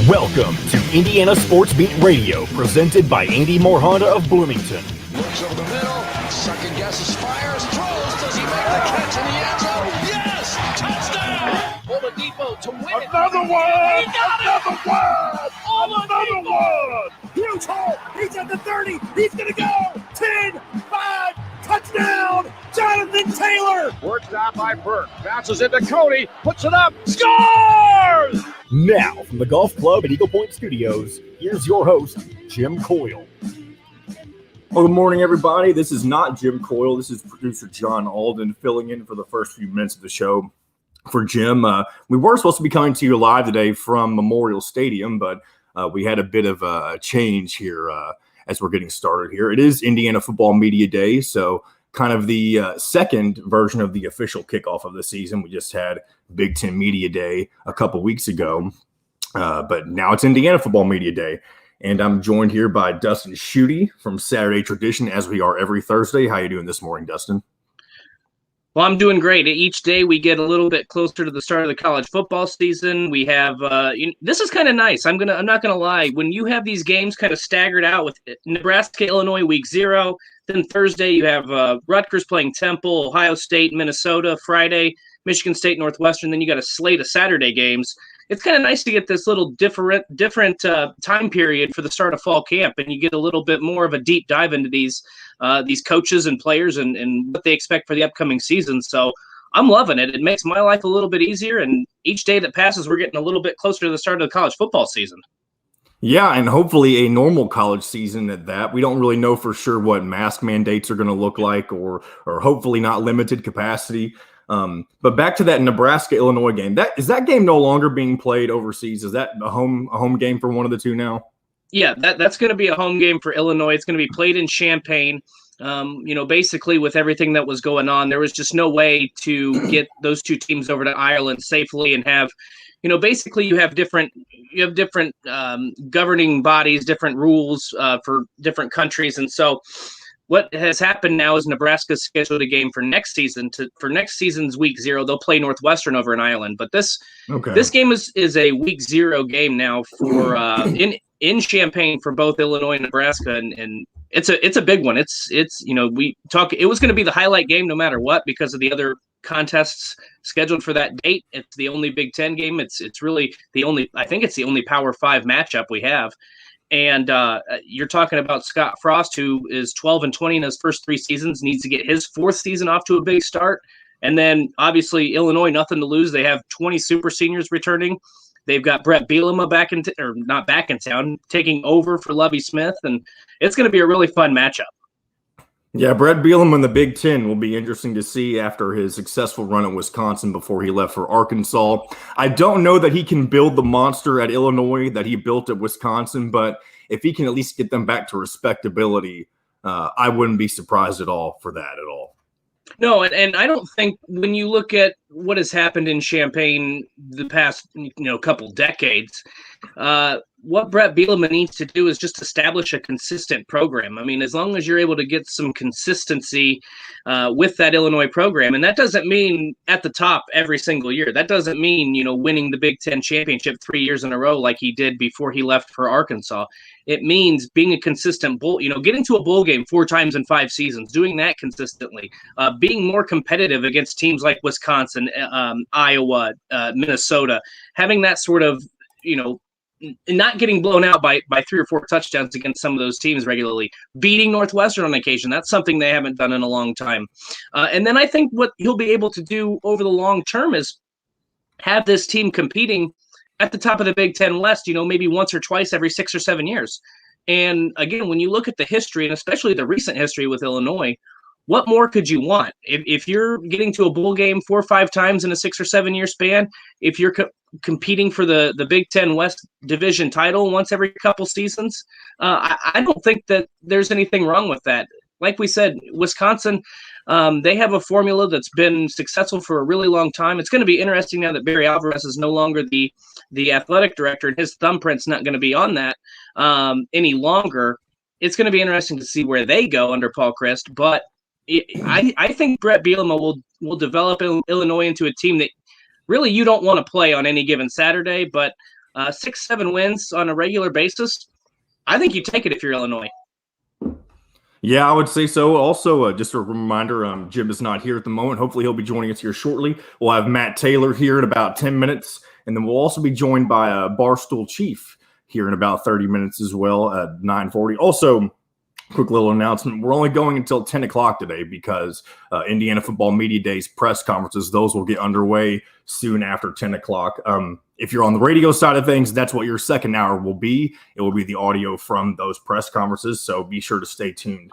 Welcome to Indiana Sports Beat Radio, presented by Andy Moore Honda of Bloomington. Looks over the middle, second guesses, fires, throws. Does he make the catch in the end zone? Yes! Touchdown! Oladipo to win it. Another one! He got Another it! one! Another one! Huge hole. He's at the 30. He's going to go. 10, 5, touchdown. Jonathan Taylor. Worked out by Burke. Bounces into Cody. Puts it up. Scores! Now, from the Golf Club at Eagle Point Studios, here's your host, Jim Coyle. Well, good morning, everybody. This is not Jim Coyle. This is producer John Alden filling in for the first few minutes of the show for Jim. We were supposed to be coming to you live today from Memorial Stadium, but we had a bit of a change here as we're getting started here. It is Indiana Football Media Day, so kind of the second version of the official kickoff of the season. We just had Big Ten Media Day a couple weeks ago, but now it's Indiana Football Media Day. And I'm joined here by Dustin Schutte from Saturday Tradition, as we are every Thursday. How you doing this morning, Dustin? Well, I'm doing great. Each day we get a little bit closer to the start of the college football season. We have this is kind of nice. I'm not gonna lie. When you have these games kind of staggered out with Nebraska, Illinois week 0, then Thursday you have Rutgers playing Temple, Ohio State, Minnesota. Friday, Michigan State, Northwestern. Then you got a slate of Saturday games. It's kind of nice to get this little different time period for the start of fall camp, and you get a little bit more of a deep dive into these coaches and players and what they expect for the upcoming season. So I'm loving it. It makes my life a little bit easier, and each day that passes, we're getting a little bit closer to the start of the college football season. Yeah, and hopefully a normal college season at that. We don't really know for sure what mask mandates are going to look like, or hopefully not limited capacity. But back to that Nebraska-Illinois game. Is that game no longer being played overseas? Is that a home game for one of the two now? Yeah, that's going to be a home game for Illinois. It's going to be played in Champaign. Basically with everything that was going on, there was just no way to get those two teams over to Ireland safely and have, basically you have different governing bodies, different rules for different countries. And so what has happened now is Nebraska scheduled a game for next season. For next season's week 0, they'll play Northwestern over in Ireland. But this game is a week 0 game now for in Champaign for both Illinois and Nebraska, and it's a big one. It was going to be the highlight game no matter what because of the other contests scheduled for that date. It's the only Big Ten game. It's really I think it's the only Power 5 matchup we have. And you're talking about Scott Frost, who is 12-20 in his first 3 seasons, needs to get his 4th season off to a big start. And then, obviously, Illinois, nothing to lose. They have 20 super seniors returning. They've got Brett Bielema not back in town, taking over for Lovie Smith. And it's going to be a really fun matchup. Yeah, Brett Bielema in the Big Ten will be interesting to see after his successful run at Wisconsin before he left for Arkansas. I don't know that he can build the monster at Illinois that he built at Wisconsin, but if he can at least get them back to respectability, I wouldn't be surprised at all for that at all. No, and I don't think when you look at what has happened in Champaign the past couple decades, what Brett Bielema needs to do is just establish a consistent program. I mean, as long as you're able to get some consistency with that Illinois program, and that doesn't mean at the top every single year. That doesn't mean, winning the Big Ten championship 3 years in a row like he did before he left for Arkansas. It means being a consistent bowl, getting to a bowl game 4 times in 5 seasons, doing that consistently, being more competitive against teams like Wisconsin, Iowa, Minnesota, having that sort of, not getting blown out by 3 or 4 touchdowns against some of those teams regularly, beating Northwestern on occasion. That's something they haven't done in a long time. And then I think what he'll be able to do over the long term is have this team competing at the top of the Big Ten West, maybe once or twice every 6 or 7 years. And again, when you look at the history, and especially the recent history with Illinois, what more could you want? If you're getting to a bowl game 4 or 5 times in a 6 or 7 year span, if you're competing for the Big Ten West Division title once every couple seasons, I don't think that there's anything wrong with that. Like we said, Wisconsin, they have a formula that's been successful for a really long time. It's going to be interesting now that Barry Alvarez is no longer the athletic director, and his thumbprint's not going to be on that any longer. It's going to be interesting to see where they go under Paul Chryst, but I think Brett Bielema will develop Illinois into a team that really you don't want to play on any given Saturday, but 6-7 wins on a regular basis. I think you take it if you're Illinois. Yeah, I would say so. Also, just a reminder, Jim is not here at the moment. Hopefully he'll be joining us here shortly. We'll have Matt Taylor here in about 10 minutes, and then we'll also be joined by Barstool Chief here in about 30 minutes as well at 9:40. Also, quick little announcement. We're only going until 10 o'clock today because Indiana Football Media Days press conferences, those will get underway soon after 10 o'clock. If you're on the radio side of things, that's what your second hour will be. It will be the audio from those press conferences, so be sure to stay tuned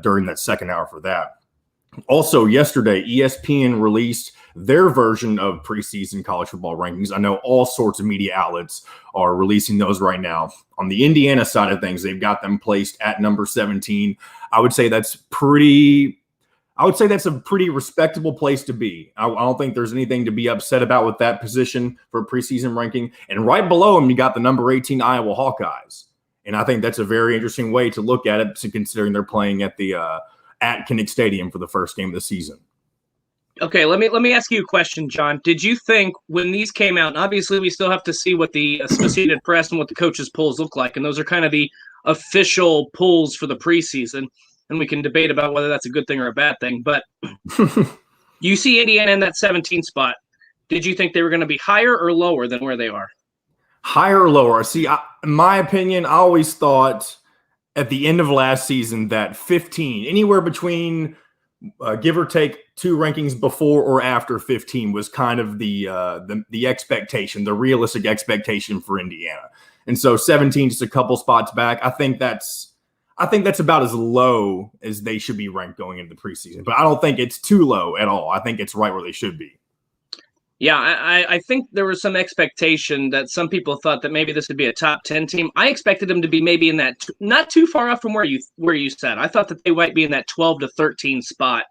during that second hour for that. Also, yesterday, ESPN released their version of preseason college football rankings. I know all sorts of media outlets are releasing those right now. On the Indiana side of things, they've got them placed at number 17. I would say that's a pretty respectable place to be. I don't think there's anything to be upset about with that position for a preseason ranking. And right below them, you got the number 18 Iowa Hawkeyes. And I think that's a very interesting way to look at it, considering they're playing at the at Kinnick Stadium for the first game of the season. Okay, let me ask you a question, John. Did you think when these came out, and obviously we still have to see what the Associated Press and what the coaches' polls look like, and those are kind of the official polls for the preseason, and we can debate about whether that's a good thing or a bad thing, but you see Indiana in that 17 spot. Did you think they were going to be higher or lower than where they are? Higher or lower? See, in my opinion, I always thought at the end of last season that 15, anywhere between give or take 2 rankings before or after 15 was kind of the expectation, the realistic expectation for Indiana. And so 17, just a couple spots back. I think that's about as low as they should be ranked going into the preseason. But I don't think it's too low at all. I think it's right where they should be. Yeah, I think there was some expectation that some people thought that maybe this would be a top 10 team. I expected them to be maybe in that not too far off from where you said. I thought that they might be in that 12 to 13 spot.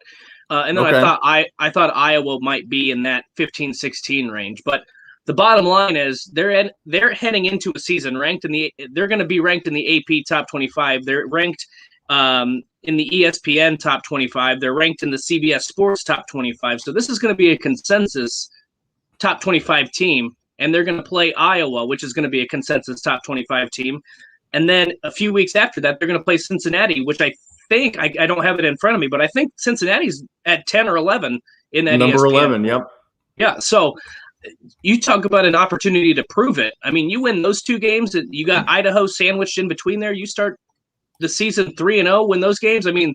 And then okay. I thought Iowa might be in that 15-16 range. But the bottom line is they're heading into a season they're going to be ranked in the AP top 25. They're ranked in the ESPN top 25. They're ranked in the CBS Sports top 25. So this is going to be a consensus top 25 team, and they're going to play Iowa, which is going to be a consensus top 25 team. And then a few weeks after that, they're going to play Cincinnati, which I think, I don't have it in front of me, but I think Cincinnati's at 10 or 11 in that number ESPN. 11, yep. Yeah, so you talk about an opportunity to prove it. I mean, you win those 2 games, and you got Idaho sandwiched in between there. You start the season 3-0, win those games. I mean,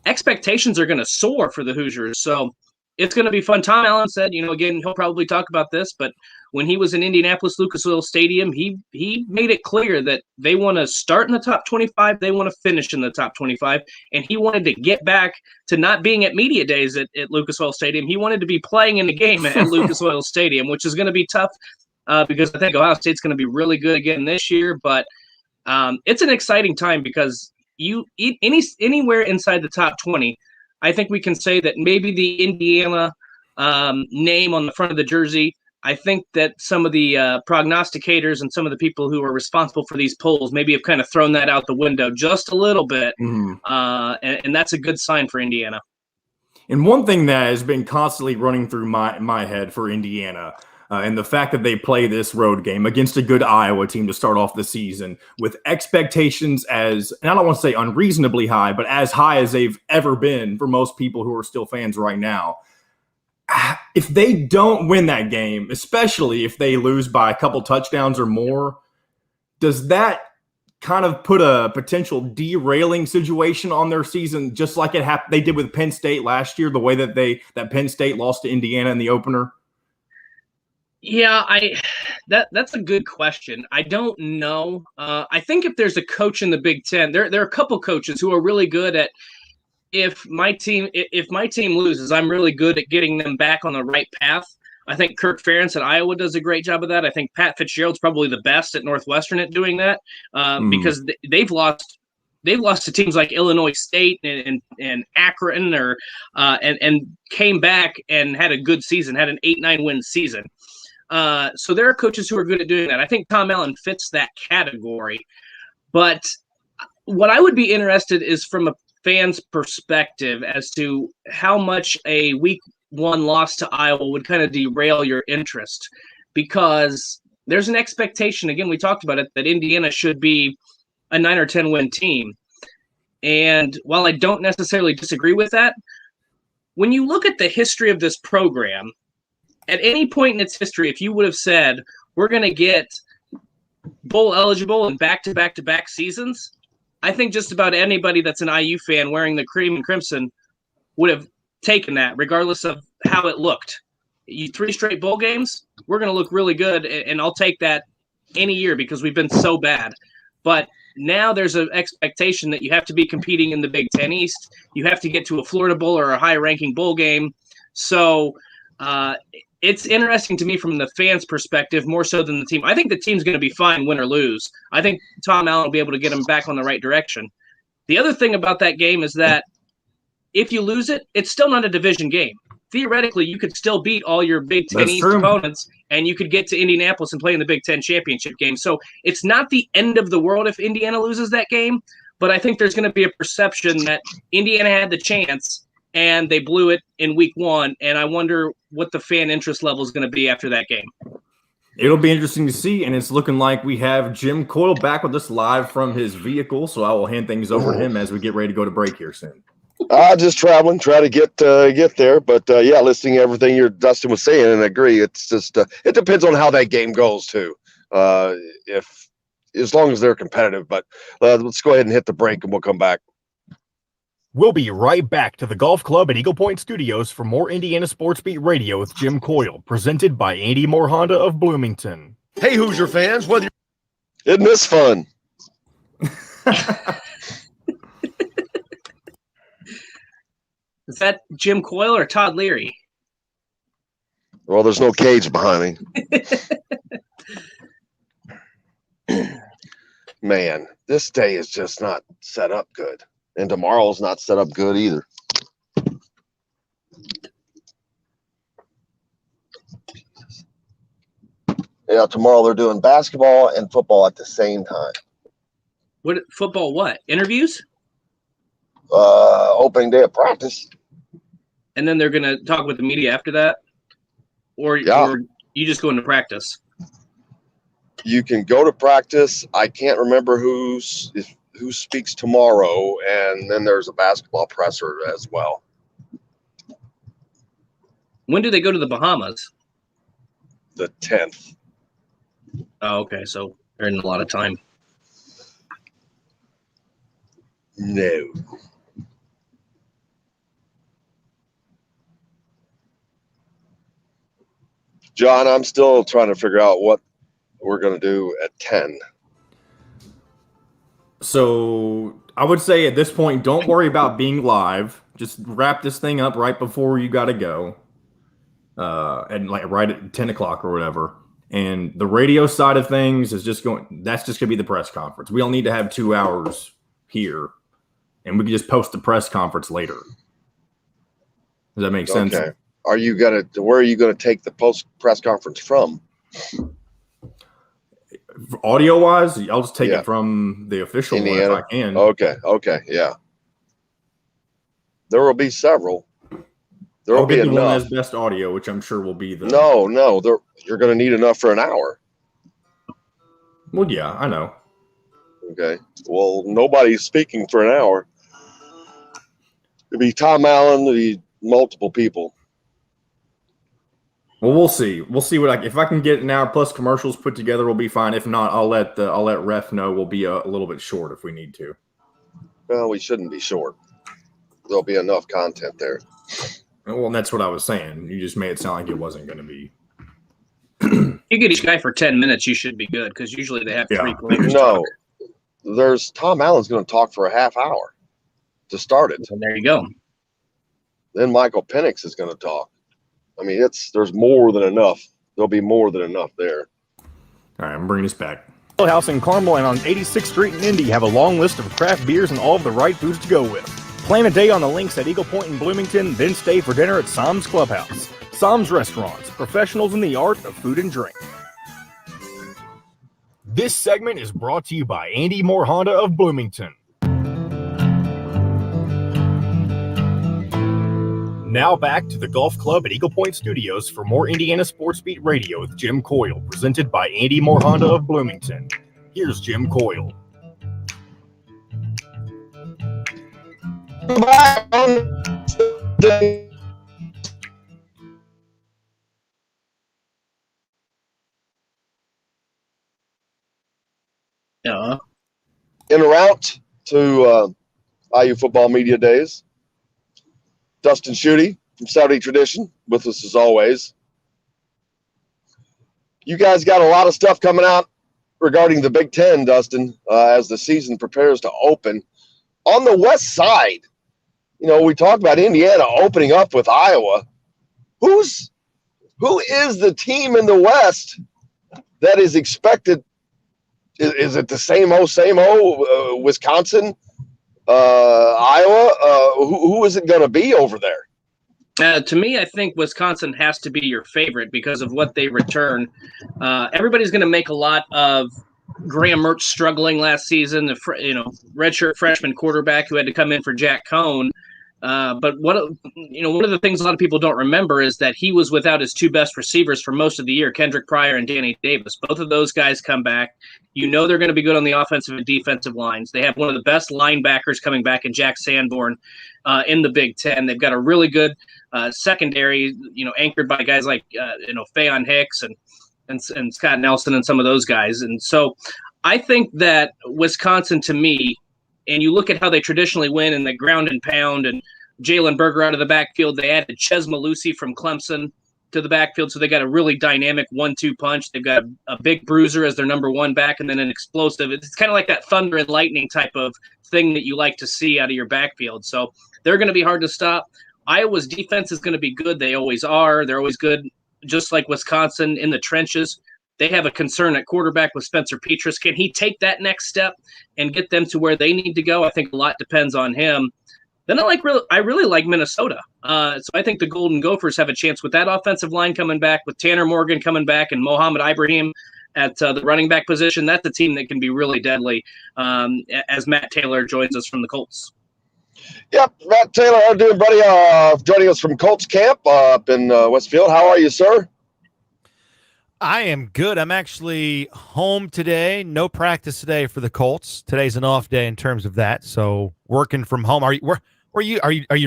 expectations are going to soar for the Hoosiers. So it's going to be fun. Tom Allen said, again, he'll probably talk about this, but when he was in Indianapolis Lucas Oil Stadium, he made it clear that they want to start in the top 25. They want to finish in the top 25. And he wanted to get back to not being at media days at Lucas Oil Stadium. He wanted to be playing in the game at Lucas Oil Stadium, which is going to be tough because I think Ohio State's going to be really good again this year. But it's an exciting time because you anywhere inside the top 20, I think we can say that maybe the Indiana name on the front of the jersey, I think that some of the prognosticators and some of the people who are responsible for these polls maybe have kind of thrown that out the window just a little bit. Mm-hmm. And that's a good sign for Indiana. And one thing that has been constantly running through my head for Indiana and the fact that they play this road game against a good Iowa team to start off the season with expectations and I don't want to say unreasonably high, but as high as they've ever been for most people who are still fans right now. If they don't win that game, especially if they lose by a couple touchdowns or more, does that kind of put a potential derailing situation on their season, just like they did with Penn State last year, the way that Penn State lost to Indiana in the opener? Yeah, that's a good question. I don't know. I think if there's a coach in the Big Ten, there are a couple coaches who are really good at if my team loses, I'm really good at getting them back on the right path. I think Kirk Ferentz at Iowa does a great job of that. I think Pat Fitzgerald's probably the best at Northwestern at doing that because they've lost to teams like Illinois State and Akron and came back and had a good season, had an 8-9 win season. So there are coaches who are good at doing that. I think Tom Allen fits that category. But what I would be interested is from a fan's perspective as to how much a week 1 loss to Iowa would kind of derail your interest. Because there's an expectation, again, we talked about it, that Indiana should be a 9 or 10 win team. And while I don't necessarily disagree with that, when you look at the history of this program, at any point in its history, if you would have said, we're going to get bowl eligible in back-to-back-to-back seasons, I think just about anybody that's an IU fan wearing the cream and crimson would have taken that, regardless of how it looked. 3 straight bowl games, we're going to look really good, and I'll take that any year because we've been so bad. But now there's an expectation that you have to be competing in the Big Ten East. You have to get to a Florida Bowl or a high-ranking bowl game. So it's interesting to me from the fans' perspective more so than the team. I think the team's going to be fine, win or lose. I think Tom Allen will be able to get them back on the right direction. The other thing about that game is that if you lose it, it's still not a division game. Theoretically, you could still beat all your Big Ten East opponents, and you could get to Indianapolis and play in the Big Ten championship game. So it's not the end of the world if Indiana loses that game, but I think there's going to be a perception that Indiana had the chance and they blew it in week 1, and I wonder what the fan interest level is going to be after that game. It'll be interesting to see, and it's looking like we have Jim Coyle back with us live from his vehicle, so I will hand things over to him as we get ready to go to break here soon. Just traveling, try to get there. But yeah, listening to everything Dustin was saying, and I agree. It's just it depends on how that game goes too. If as long as they're competitive. But let's go ahead and hit the break, and we'll come back. We'll be right back to the Golf Club at Eagle Point Studios for more Indiana Sports Beat Radio with Jim Coyle, presented by Andy Moore Honda of Bloomington. Hey, Hoosier fans, whether Isn't this fun? Is that Jim Coyle or Todd Leary? Well, there's no cage behind me. Man, this day is just not set up good. And tomorrow's not set up good either. Yeah, tomorrow they're doing basketball and football at the same time. What football? What interviews? Opening day of practice. And then they're going to talk with the media after that, or you just go into practice. You can go to practice. I can't remember who speaks tomorrow, and then there's a basketball presser as well. When do they go to the Bahamas? The 10th. Oh, okay. So they're in a lot of time. No. John, I'm still trying to figure out what we're going to do at 10. So I would say at this point, don't worry about being live. Just wrap this thing up right before you got to go, and like right at 10 o'clock or whatever. And the radio side of things is just going. That's just going to be the press conference. We don't need to have 2 hours here, and we can just post the press conference later. Does that make sense? Okay. Where are you gonna take the post press conference from? Audio wise, I'll just take it from the official Indiana. one if I can. Okay, yeah. There will be several. There will be the one that enough. has best audio, which I'm sure will be the. No, you're gonna need enough for an hour. Well, yeah, I know. Okay. Well, nobody's speaking for an hour. It'll be Tom Allen, it'll be multiple people. Well, we'll see. We'll see if I can get an hour plus commercials put together, we'll be fine. If not, I'll let Ref know we'll be a little bit short if we need to. Well, we shouldn't be short. There'll be enough content there. Well, that's what I was saying. You just made it sound like it wasn't going to be. You get each guy for 10 minutes, you should be good because usually they have 3 players. No, Tom Allen's going to talk for a half hour to start it. And there you go. Then Michael Penix is going to talk. I mean, there's more than enough. There'll be more than enough there. All right, I'm bringing this back. House in Carmel and on 86th Street in Indy have a long list of craft beers and all of the right foods to go with. Plan a day on the links at Eagle Point in Bloomington, then stay for dinner at Sam's Clubhouse. Sam's Restaurants, professionals in the art of food and drink. This segment is brought to you by Andy Moore Honda of Bloomington. Now back to the Golf Club at Eagle Point Studios for more Indiana Sports Beat Radio with Jim Coyle, presented by Andy Moore Honda of Bloomington. Here's Jim Coyle. En route to IU Football Media Days, Dustin Schutte from Saudi Tradition with us as always. You guys got a lot of stuff coming out regarding the Big Ten, Dustin, as the season prepares to open. On the west side, you know, we talked about Indiana opening up with Iowa. Who is the team in the West that is expected? Is it the same old Wisconsin, Iowa? Who is it going to be over there? To me, I think Wisconsin has to be your favorite because of what they return. Everybody's going to make a lot of Graham Mertz struggling last season, the redshirt freshman quarterback who had to come in for Jack Cohn. But one of the things a lot of people don't remember is that he was without his two best receivers for most of the year, Kendrick Pryor and Danny Davis. Both of those guys come back. You know they're going to be good on the offensive and defensive lines. They have one of the best linebackers coming back in Jack Sanborn in the Big Ten. They've got a really good secondary, anchored by guys like Faion Hicks and Scott Nelson and some of those guys. And so I think that Wisconsin, to me, and you look at how they traditionally win in the ground and pound and Jalen Berger out of the backfield. They added Ches Malusi from Clemson to the backfield, so they got a really dynamic 1-2 punch. They've got a big bruiser as their number one back and then an explosive. It's kind of like that thunder and lightning type of thing that you like to see out of your backfield. So they're going to be hard to stop. Iowa's defense is going to be good. They always are. They're always good, just like Wisconsin in the trenches. They have a concern at quarterback with Spencer Petras. Can he take that next step and get them to where they need to go? I think a lot depends on him. Then I really like Minnesota. So I think the Golden Gophers have a chance with that offensive line coming back, with Tanner Morgan coming back and Mohamed Ibrahim at the running back position. That's a team that can be really deadly as Matt Taylor joins us from the Colts. Yep, Matt Taylor, how are you doing, buddy? Joining us from Colts camp up in Westfield. How are you, sir? I am good. I'm actually home today. No practice today for the Colts. Today's an off day in terms of that. So working from home. Are you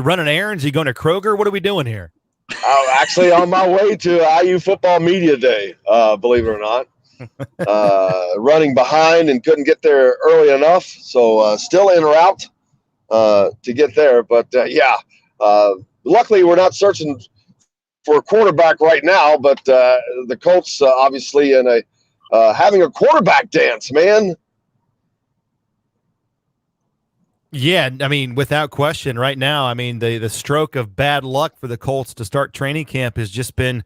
running errands? Are you going to Kroger? What are we doing here? Actually on my way to IU Football Media Day, believe it or not. Running behind and couldn't get there early enough. So still en route to get there. But luckily we're not searching for a quarterback right now, but the Colts obviously in having a quarterback dance, man. Yeah, I mean, without question right now, I mean, the stroke of bad luck for the Colts to start training camp has just been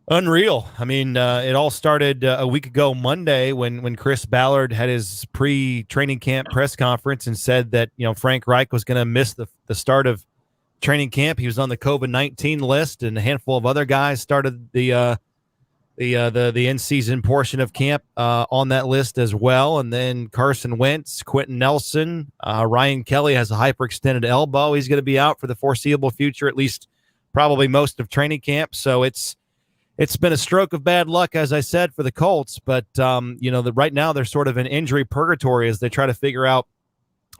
unreal. I mean, it all started a week ago Monday when Chris Ballard had his pre-training camp press conference and said that, Frank Reich was going to miss the start of training camp. He was on the COVID-19 list, and a handful of other guys started the in-season portion of camp on that list as well. And then Carson Wentz, Quentin Nelson, Ryan Kelly has a hyperextended elbow. He's going to be out for the foreseeable future, at least probably most of training camp. So it's been a stroke of bad luck, as I said, for the Colts. But right now they're sort of in injury purgatory as they try to figure out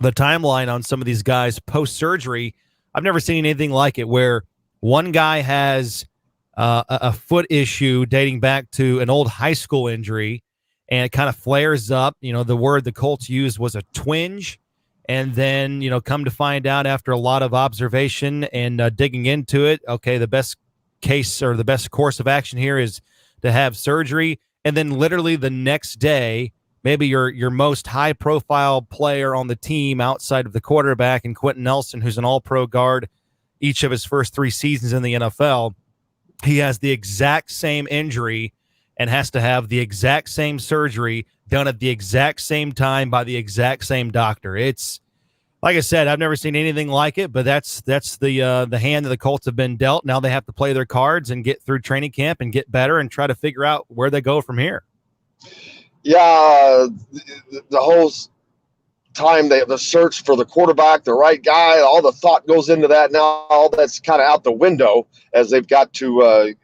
the timeline on some of these guys post-surgery. I've never seen anything like it where one guy has a foot issue dating back to an old high school injury, and it kind of flares up. The word the Colts used was a twinge. And then, come to find out after a lot of observation and digging into it, okay, the best case or the best course of action here is to have surgery. And then literally the next day, maybe your most high-profile player on the team outside of the quarterback and Quentin Nelson, who's an all-pro guard each of his first 3 seasons in the NFL, he has the exact same injury and has to have the exact same surgery done at the exact same time by the exact same doctor. It's, like I said, I've never seen anything like it, but that's the hand that the Colts have been dealt. Now they have to play their cards and get through training camp and get better and try to figure out where they go from here. Yeah, the whole time, the search for the quarterback, the right guy, all the thought goes into that. Now all that's kind of out the window as they've got to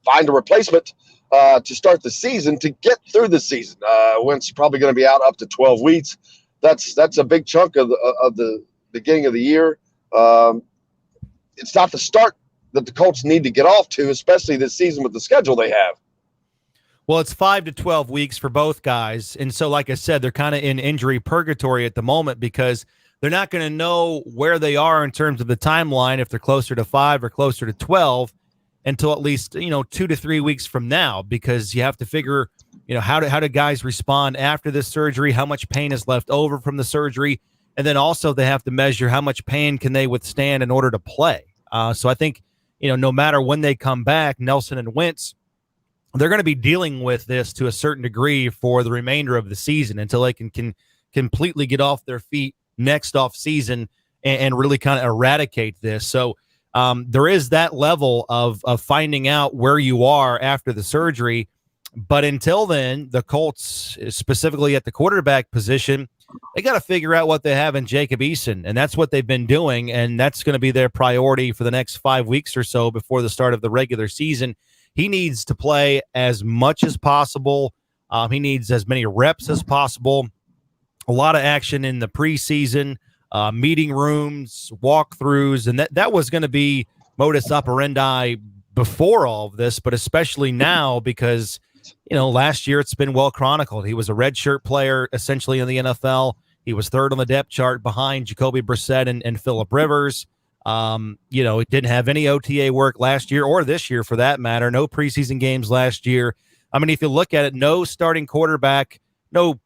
find a replacement to start the season, to get through the season. Wentz probably going to be out up to 12 weeks. That's a big chunk of the beginning of the year. It's not the start that the Colts need to get off to, especially this season with the schedule they have. Well, it's 5 to 12 weeks for both guys. And so, like I said, they're kind of in injury purgatory at the moment because they're not going to know where they are in terms of the timeline, if they're closer to 5 or closer to 12, until at least, 2 to 3 weeks from now, because you have to figure, how do guys respond after this surgery, how much pain is left over from the surgery. And then also they have to measure how much pain can they withstand in order to play. So I think, no matter when they come back, Nelson and Wentz, they're going to be dealing with this to a certain degree for the remainder of the season until they can completely get off their feet next off season and really kind of eradicate this. So there is that level of finding out where you are after the surgery. But until then, the Colts, specifically at the quarterback position, they got to figure out what they have in Jacob Eason, and that's what they've been doing, and that's going to be their priority for the next 5 weeks or so before the start of the regular season. He needs to play as much as possible. He needs as many reps as possible. A lot of action in the preseason, meeting rooms, walkthroughs, and that was going to be modus operandi before all of this, but especially now because, last year it's been well chronicled. He was a redshirt player essentially in the NFL. He was third on the depth chart behind Jacoby Brissett and Phillip Rivers. He didn't have any OTA work last year or this year for that matter. No preseason games last year. I mean, if you look at it, no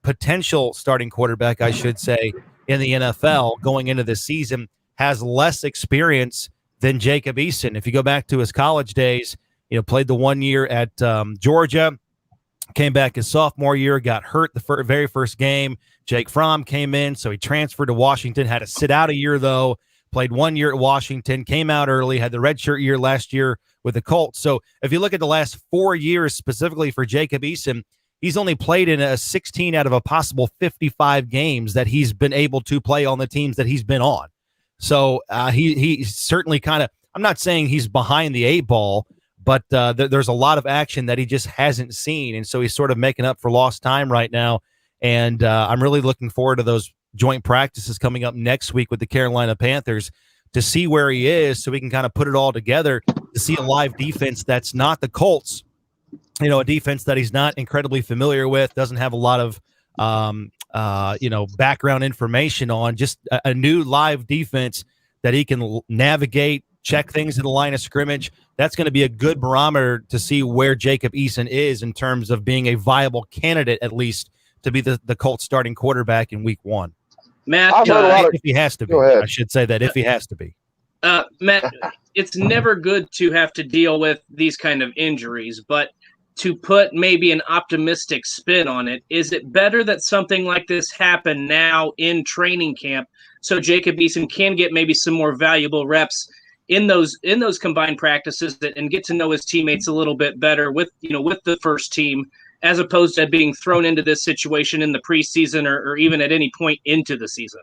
potential starting quarterback, I should say, in the NFL going into this season has less experience than Jacob Eason. If you go back to his college days, played the 1 year at Georgia, came back his sophomore year, got hurt the very first game. Jake Fromm came in, so he transferred to Washington, had to sit out a year though. Played 1 year at Washington, came out early, had the redshirt year last year with the Colts. So if you look at the last 4 years specifically for Jacob Eason, he's only played in 16 out of a possible 55 games that he's been able to play on the teams that he's been on. So he certainly kind of, I'm not saying he's behind the 8 ball, but there's a lot of action that he just hasn't seen. And so he's sort of making up for lost time right now. And I'm really looking forward to those joint practices coming up next week with the Carolina Panthers to see where he is so we can kind of put it all together to see a live defense that's not the Colts, a defense that he's not incredibly familiar with, doesn't have a lot of, background information on, just a new live defense that he can navigate, check things in the line of scrimmage. That's going to be a good barometer to see where Jacob Eason is in terms of being a viable candidate, at least, to be the Colts starting quarterback in week 1. Matt, if he has to be, I should say that if he has to be. Matt, it's never good to have to deal with these kind of injuries, but to put maybe an optimistic spin on it, is it better that something like this happen now in training camp so Jacob Eason can get maybe some more valuable reps in those combined practices and get to know his teammates a little bit better with the first team, as opposed to being thrown into this situation in the preseason or even at any point into the season?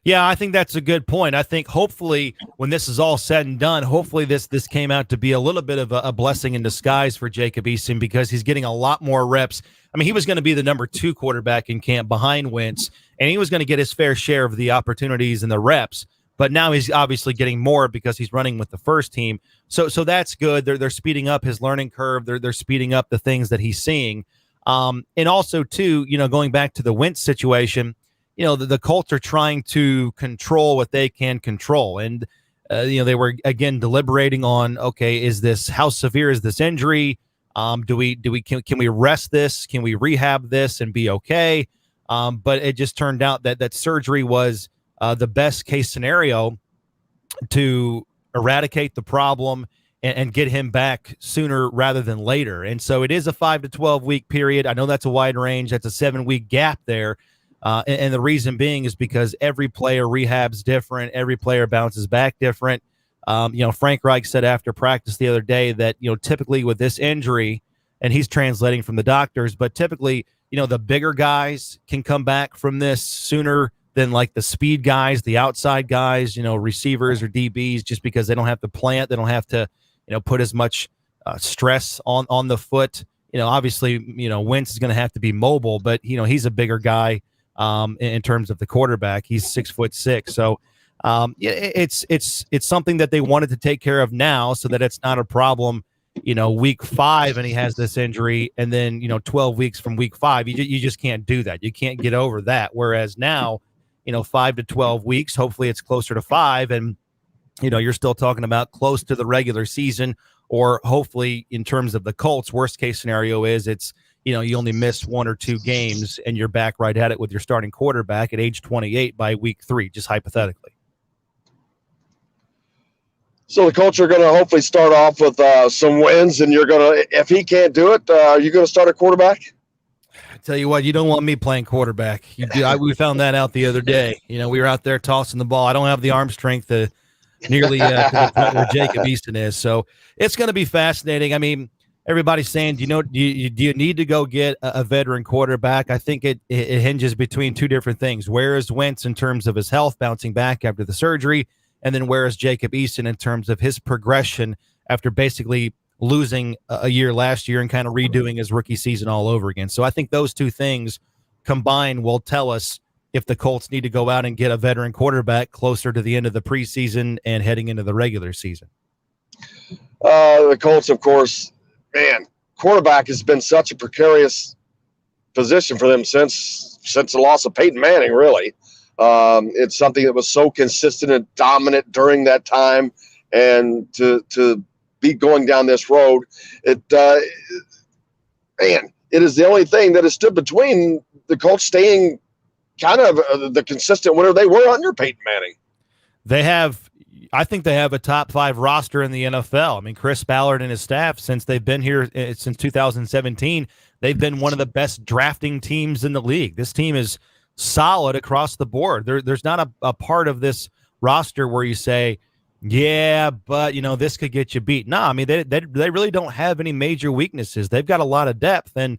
Yeah, I think that's a good point. I think hopefully when this is all said and done, hopefully this came out to be a little bit of a blessing in disguise for Jacob Eason, because he's getting a lot more reps. I mean, he was going to be the number 2 quarterback in camp behind Wentz, and he was going to get his fair share of the opportunities and the reps. But now he's obviously getting more because he's running with the first team. So that's good. They're speeding up his learning curve. They're speeding up the things that he's seeing. And also, too, going back to the Wentz situation, the Colts are trying to control what they can control. And, they were, again, deliberating on, okay, how severe is this injury? Can we rest this? Can we rehab this and be okay? But it just turned out that surgery was the best case scenario to eradicate the problem and get him back sooner rather than later. And so it is a 5 to 12 week period. I know that's a wide range. That's a 7-week gap there. And the reason being is because every player rehabs different. Every player bounces back different. Frank Reich said after practice the other day that, typically with this injury, and he's translating from the doctors, but typically, the bigger guys can come back from this sooner than like the speed guys, the outside guys, receivers or DBs, just because they don't have to plant. They don't have to, put as much stress on the foot. Obviously, Wentz is going to have to be mobile, but, he's a bigger guy in terms of the quarterback. He's 6'6". So it's something that they wanted to take care of now so that it's not a problem, week 5 and he has this injury, and then, 12 weeks from week 5, you just can't do that. You can't get over that. Whereas now, 5 to 12 weeks, hopefully it's closer to 5. And, you're still talking about close to the regular season, or hopefully in terms of the Colts, worst case scenario is it's, you only miss 1 or 2 games and you're back right at it with your starting quarterback at age 28 by week 3, just hypothetically. So the Colts are going to hopefully start off with some wins, and you're going to, if he can't do it, are you going to start a quarterback? I tell you what, you don't want me playing quarterback. We found that out the other day. We were out there tossing the ball. I don't have the arm strength to nearly to the point where Jacob Easton is. So it's going to be fascinating. I mean, everybody's saying, do you need to go get a veteran quarterback? I think it hinges between 2 different things. Where is Wentz in terms of his health bouncing back after the surgery? And then where is Jacob Easton in terms of his progression after basically losing a year last year and kind of redoing his rookie season all over again? So I think those 2 things combined will tell us if the Colts need to go out and get a veteran quarterback closer to the end of the preseason and heading into the regular season. The Colts, of course, man, quarterback has been such a precarious position for them since the loss of Peyton Manning, really. It's something that was so consistent and dominant during that time, and to be going down this road, it is the only thing that has stood between the Colts staying kind of the consistent winner they were under Peyton Manning. I think they have a top 5 roster in the NFL. I mean, Chris Ballard and his staff, since they've been here since 2017, they've been one of the best drafting teams in the league. This team is solid across the board. There's not a part of this roster where you say, yeah, but this could get you beat. No, I mean they really don't have any major weaknesses. They've got a lot of depth, and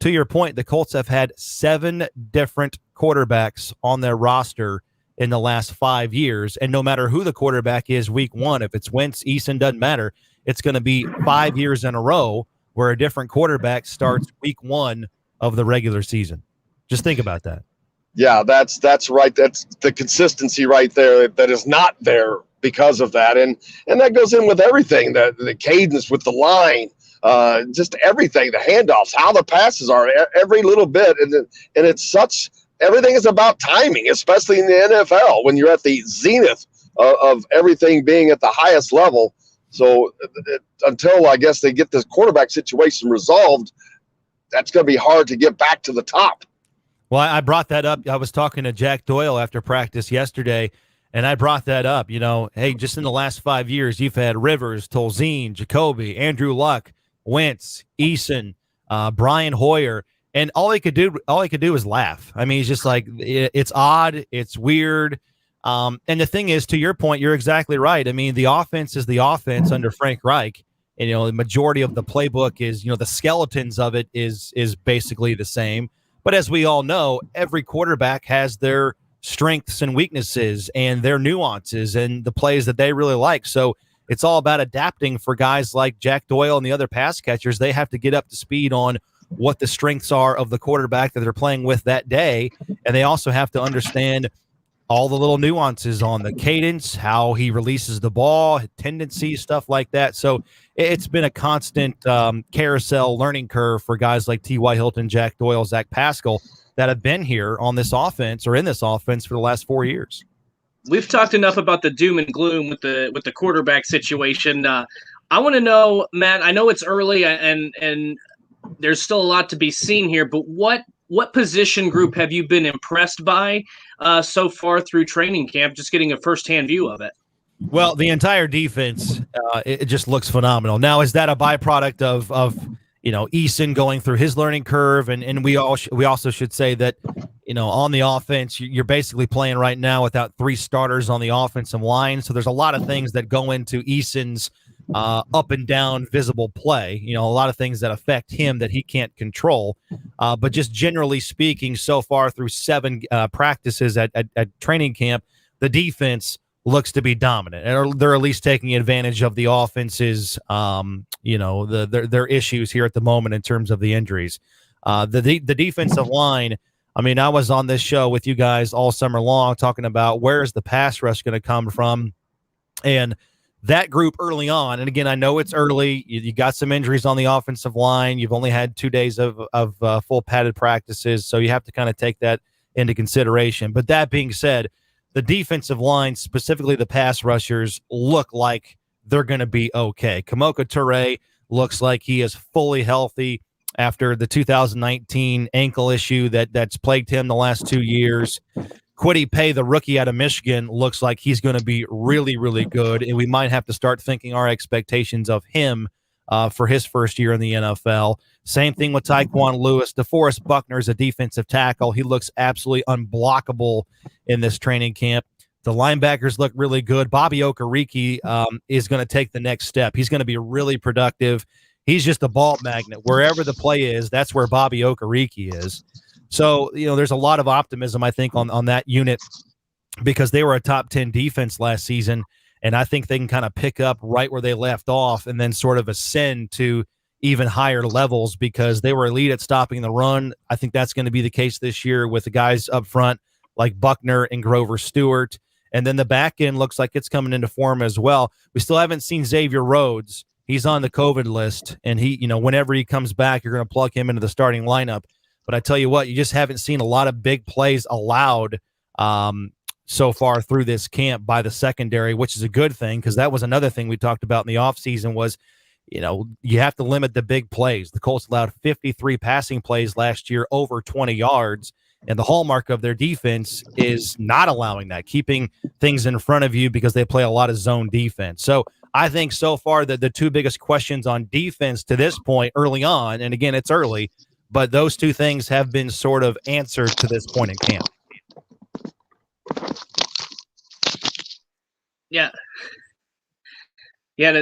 to your point, the Colts have had 7 different quarterbacks on their roster in the last 5 years, and no matter who the quarterback is week 1, if it's Wentz, Eason, doesn't matter. It's going to be 5 years in a row where a different quarterback starts week 1 of the regular season. Just think about that. Yeah, that's right. That's the consistency right there that is not there because of that. And that goes in with everything, the cadence with the line, just everything, the handoffs, how the passes are, every little bit. And it's everything is about timing, especially in the NFL when you're at the zenith of everything being at the highest level. So until I guess they get this quarterback situation resolved, that's going to be hard to get back to the top. Well, I brought that up. I was talking to Jack Doyle after practice yesterday, and I brought that up. Hey, just in the last 5 years, you've had Rivers, Tolzien, Jacoby, Andrew Luck, Wentz, Eason, Brian Hoyer, and all he could do is laugh. I mean, he's just like, it's odd, it's weird. And the thing is, to your point, you're exactly right. I mean, the offense is the offense under Frank Reich. And, the majority of the playbook is, the skeletons of it is basically the same. But as we all know, every quarterback has their strengths and weaknesses and their nuances and the plays that they really like. So it's all about adapting for guys like Jack Doyle and the other pass catchers. They have to get up to speed on what the strengths are of the quarterback that they're playing with that day. And they also have to understand all the little nuances on the cadence, how he releases the ball, tendencies, stuff like that. So it's been a constant carousel learning curve for guys like T.Y. Hilton, Jack Doyle, Zach Pascal that have been here on this offense or in this offense for the last 4 years. We've talked enough about the doom and gloom with the quarterback situation. I want to know, Matt, I know it's early and there's still a lot to be seen here, but what position group have you been impressed by so far through training camp, just getting a firsthand view of it? Well, the entire defense, it just looks phenomenal. Now, is that a byproduct of Eason going through his learning curve? And we also should say that, on the offense, you're basically playing right now without 3 starters on the offensive line. So there's a lot of things that go into Eason's up and down visible play. A lot of things that affect him that he can't control. But just generally speaking, so far through 7 practices at training camp, the defense looks to be dominant, and they're at least taking advantage of the offense's, their issues here at the moment in terms of the injuries. The defensive line. I mean, I was on this show with you guys all summer long talking about where is the pass rush going to come from, and that group early on. And again, I know it's early. You got some injuries on the offensive line. You've only had 2 days of full padded practices, so you have to kind of take that into consideration. But that being said, the defensive line, specifically the pass rushers, look like they're going to be okay. Kamoka Toure looks like he is fully healthy after the 2019 ankle issue that's plagued him the last 2 years. Kwity Paye, the rookie out of Michigan, looks like he's going to be really, really good, and we might have to start thinking our expectations of him for his first year in the NFL. Same thing with Tyquan Lewis. DeForest Buckner is a defensive tackle. He looks absolutely unblockable in this training camp. The linebackers look really good. Bobby Okereke is going to take the next step. He's going to be really productive. He's just a ball magnet. Wherever the play is, that's where Bobby Okereke is. So, there's a lot of optimism, I think, on that unit because they were a top 10 defense last season, and I think they can kind of pick up right where they left off and then sort of ascend to even higher levels because they were elite at stopping the run. I think that's going to be the case this year with the guys up front like Buckner and Grover Stewart. And then the back end looks like it's coming into form as well. We still haven't seen Xavier Rhodes. He's on the COVID list, and he, whenever he comes back, you're going to plug him into the starting lineup. But I tell you what, you just haven't seen a lot of big plays allowed so far through this camp by the secondary, which is a good thing because that was another thing we talked about in the offseason was, you have to limit the big plays. The Colts allowed 53 passing plays last year over 20 yards, and the hallmark of their defense is not allowing that, keeping things in front of you because they play a lot of zone defense. So I think so far that the 2 biggest questions on defense to this point early on, and again, it's early, but those 2 things have been sort of answered to this point in camp. Yeah. Yeah,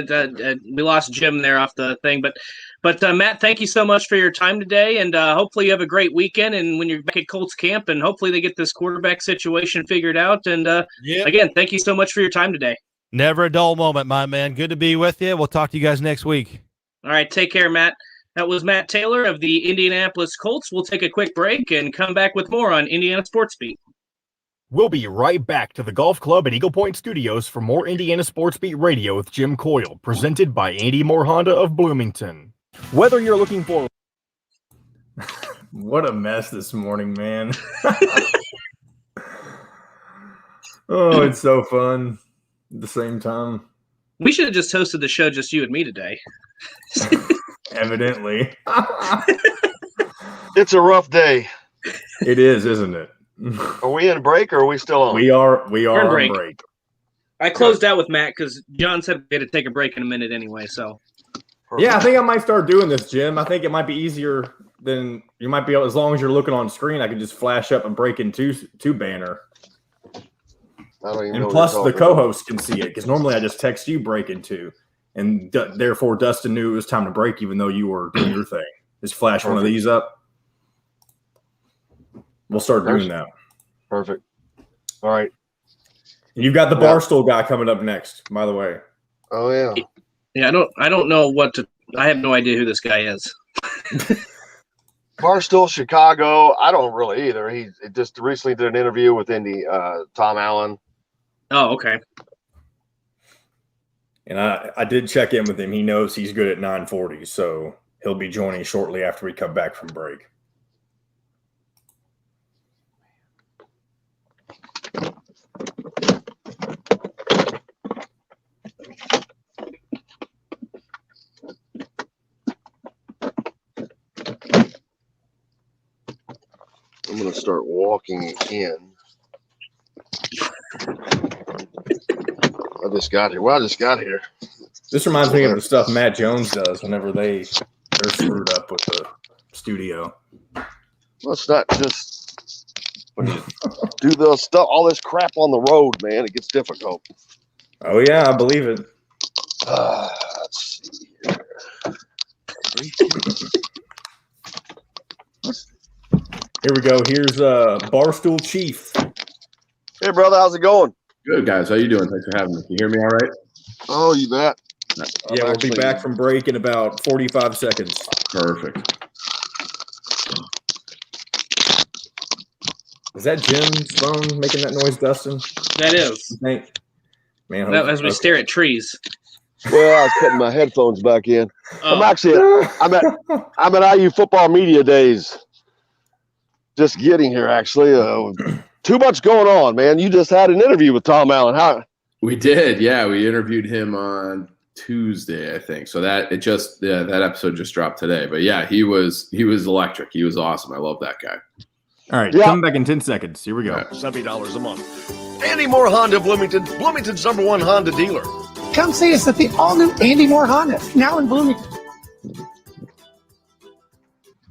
we lost Jim there off the thing, but Matt, thank you so much for your time today, and hopefully you have a great weekend. And when you're back at Colts camp, and hopefully they get this quarterback situation figured out. And Again, thank you so much for your time today. Never a dull moment, my man. Good to be with you. We'll talk to you guys next week. All right, take care, Matt. That was Matt Taylor of the Indianapolis Colts. We'll take a quick break and come back with more on Indiana Sports Beat. We'll be right back to the Golf Club at Eagle Point Studios for more Indiana Sports Beat Radio with Jim Coyle, presented by Andy Moore Honda of Bloomington. Whether you're looking for... What a mess this morning, man. Oh, it's so fun at the same time. We should have just hosted the show just you and me today. Evidently. It's a rough day. It is, isn't it? Are we in break or are we still on? We are on break. break. I closed out with Matt because John said we had to take a break in a minute anyway. So, yeah, I think I might start doing this, Jim. I think it might be easier than you might be able. As long as you're looking on screen, I can just flash up and break in two banner. And plus, the co-host can see it because normally I just text you break in 2, and therefore Dustin knew it was time to break, even though you were doing your thing. Just flash one of these up. We'll start doing that. Perfect. All right. You've got the Barstool guy coming up next, by the way. Oh yeah. Yeah, I don't know what to. I have no idea who this guy is. Barstool, Chicago. I don't really either. He just recently did an interview with Tom Allen. Oh, okay. And I did check in with him. He knows he's good at 940, so he'll be joining shortly after we come back from break. I'm going to start walking in. I just got here. Well, I just got here. This reminds me of the stuff Matt Jones does whenever they're screwed up with the studio. Well, it's not just when you do the stuff, all this crap on the road, man. It gets difficult. Oh yeah, I believe it. Here we go. Here's Barstool Chief. Hey, brother, how's it going? Good, guys. How you doing? Thanks for having me. Can you hear me all right? Oh, you bet. Yeah, we'll be back from break in about 45 seconds. Perfect. Is that Jim's phone making that noise, Dustin? That is. Man, As we stare at trees. Well, I was putting my headphones back in. Oh. I'm at IU football media days. Just getting here, actually. Too much going on, man. You just had an interview with Tom Allen. How? We did, yeah. We interviewed him on Tuesday, I think. So that episode just dropped today. But yeah, he was electric. He was awesome. I love that guy. All right, coming back in 10 seconds. Here we go. $70 a month. Andy Moore Honda Bloomington, Bloomington's #1 Honda dealer. Come see us at the all-new Andy Moore Honda, now in Bloomington.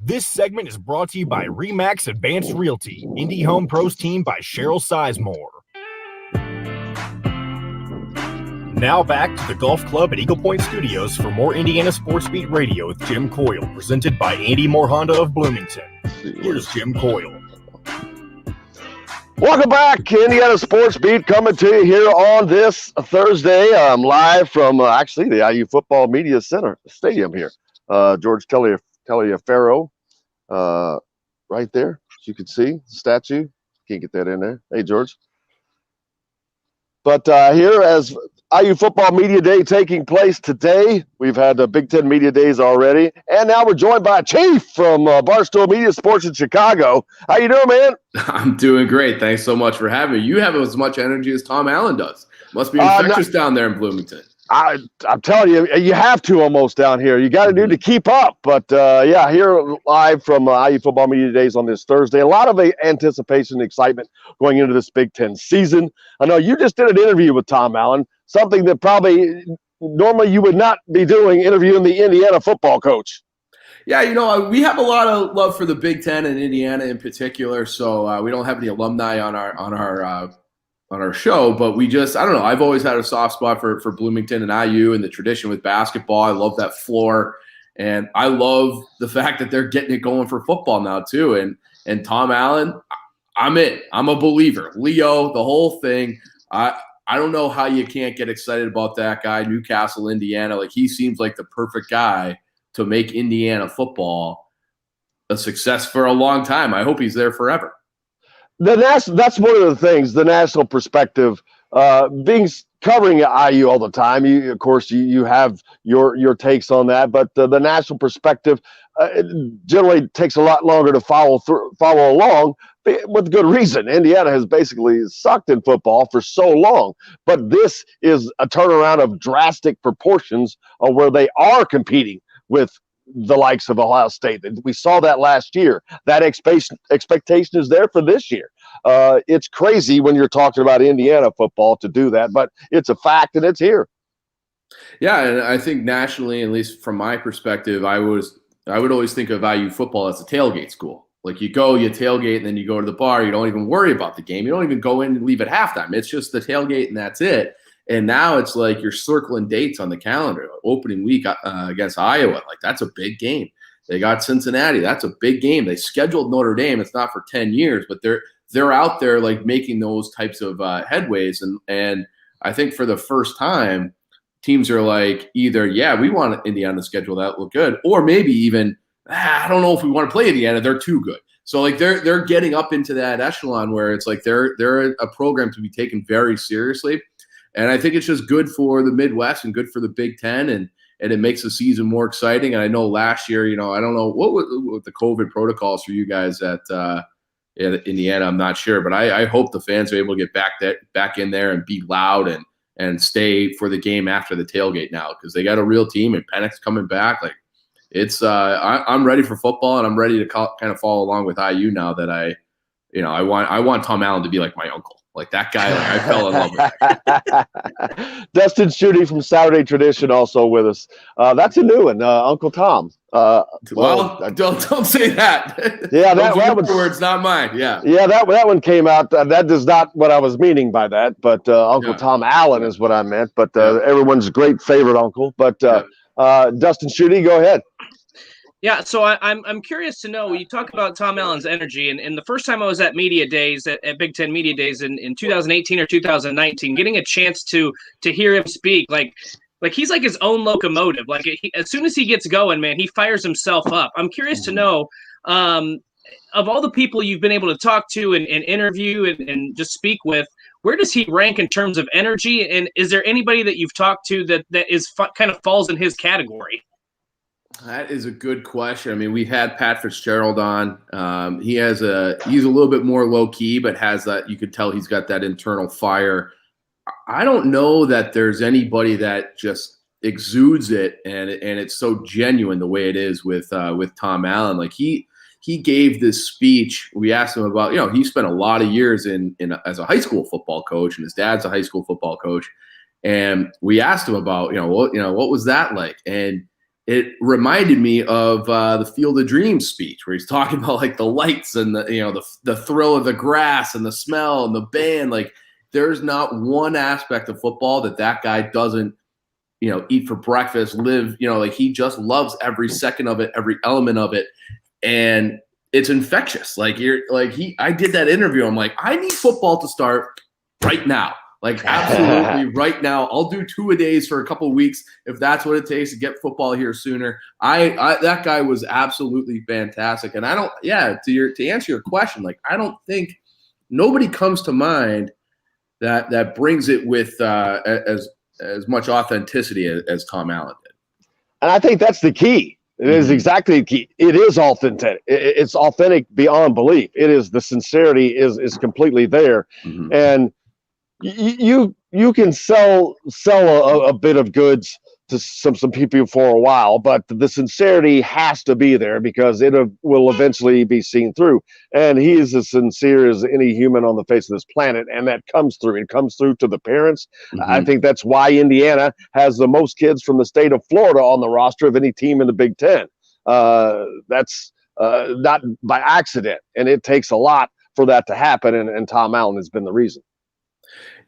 This segment is brought to you by Remax Advanced Realty, Indie Home Pros team by Cheryl Sizemore. Now back to the Golf Club at Eagle Point Studios for more Indiana Sports Beat Radio with Jim Coyle, presented by Andy Moore Honda of Bloomington. Here's Jim Coyle. Welcome back, Indiana Sports Beat, coming to you here on this Thursday. I'm live from actually the IU Football Media Center Stadium here. George Taliaferro, right there, as you can see, the statue. Can't get that in there. Hey, George. But here, as IU Football Media Day taking place today, we've had Big Ten Media Days already, and now we're joined by Chief from Barstool Media Sports in Chicago. How you doing, man? I'm doing great. Thanks so much for having me. You have as much energy as Tom Allen does. Must be infectious down there in Bloomington. I'm telling you, you have to almost down here. You got to do to keep up. But, yeah, here live from IU Football Media Days on this Thursday. A lot of anticipation and excitement going into this Big Ten season. I know you just did an interview with Tom Allen, something that probably normally you would not be doing, interviewing the Indiana football coach. Yeah, we have a lot of love for the Big Ten and Indiana in particular. So we don't have any alumni on our show, but I don't know. I've always had a soft spot for Bloomington and IU and the tradition with basketball. I love that floor, and I love the fact that they're getting it going for football now too. And Tom Allen, I'm in. I'm a believer. Leo, the whole thing. I don't know how you can't get excited about that guy, Newcastle, Indiana. Like, he seems like the perfect guy to make Indiana football a success for a long time. I hope he's there forever. That's one of the things, the national perspective, covering IU all the time. Of course, you have your takes on that, but the national perspective generally takes a lot longer to follow along, with good reason. Indiana has basically sucked in football for so long, but this is a turnaround of drastic proportions of where they are competing with the likes of Ohio State. We saw that last year. That expectation is there for this year. It's crazy when you're talking about Indiana football to do that, but it's a fact and it's here. Yeah, and I think nationally, at least from my perspective, I would always think of IU football as a tailgate school. Like, you go, you tailgate, and then you go to the bar. You don't even worry about the game. You don't even go in and leave at halftime. It's just the tailgate, and that's it. And now it's like you're circling dates on the calendar. Opening week against Iowa, like, that's a big game. They got Cincinnati. That's a big game. They scheduled Notre Dame. It's not for 10 years, but they're out there, like, making those types of headways. And I think for the first time, teams are like, either, yeah, we want Indiana to schedule that look good, or maybe even, I don't know if we want to play Indiana. They're too good. So, like, they're getting up into that echelon where it's like they're a program to be taken very seriously. And I think it's just good for the Midwest and good for the Big Ten, and it makes the season more exciting. And I know last year, I don't know what the COVID protocols for you guys at Indiana. I'm not sure, but I hope the fans are able to get back in there and be loud and stay for the game after the tailgate now, because they got a real team and Pennick's coming back. Like, it's I'm ready for football, and I'm ready to kind of follow along with IU now that I want Tom Allen to be like my uncle. Like, that guy, like, I fell in love with that. Dustin Schutte from Saturday Tradition also with us. That's a new one, Uncle Tom. Don't say that. Yeah, that one's words, not mine. Yeah, that one came out. That is not what I was meaning by that. But Uncle Tom Allen is what I meant. But everyone's great favorite uncle. But Dustin Schutte, go ahead. Yeah, so I'm curious to know. You talk about Tom Allen's energy, and the first time I was at media days at Big Ten media days in 2018 or 2019, getting a chance to hear him speak, like he's like his own locomotive. Like as soon as he gets going, man, he fires himself up. I'm curious to know, of all the people you've been able to talk to and interview and just speak with, where does he rank in terms of energy? And is there anybody that you've talked to that is kind of falls in his category? That is a good question. I mean, we've had Pat Fitzgerald on. He's a little bit more low key, but has that, you could tell he's got that internal fire. I don't know that there's anybody that just exudes it and it's so genuine the way it is with Tom Allen. Like he gave this speech. We asked him about, he spent a lot of years in as a high school football coach, and his dad's a high school football coach. And we asked him about, what was that like? And it reminded me of the Field of Dreams speech, where he's talking about like the lights and the thrill of the grass and the smell and the band. Like there's not one aspect of football that guy doesn't, eat for breakfast, live, like he just loves every second of it, every element of it. And it's infectious. Like I did that interview. I'm like, I need football to start right now. Like absolutely right now. I'll do 2-a-days for a couple of weeks if that's what it takes to get football here sooner. That guy was absolutely fantastic. And to answer your question, like I don't think nobody comes to mind that brings it with as much authenticity as Tom Allen did. And I think that's the key. It is exactly the key. It is authentic. It's authentic beyond belief. It is, the sincerity is completely there. Mm-hmm. And you can sell a bit of goods to some people for a while, but the sincerity has to be there because it will eventually be seen through. And he is as sincere as any human on the face of this planet, and that comes through. It comes through to the parents. Mm-hmm. I think that's why Indiana has the most kids from the state of Florida on the roster of any team in the Big Ten. That's not by accident, and it takes a lot for that to happen, and Tom Allen has been the reason.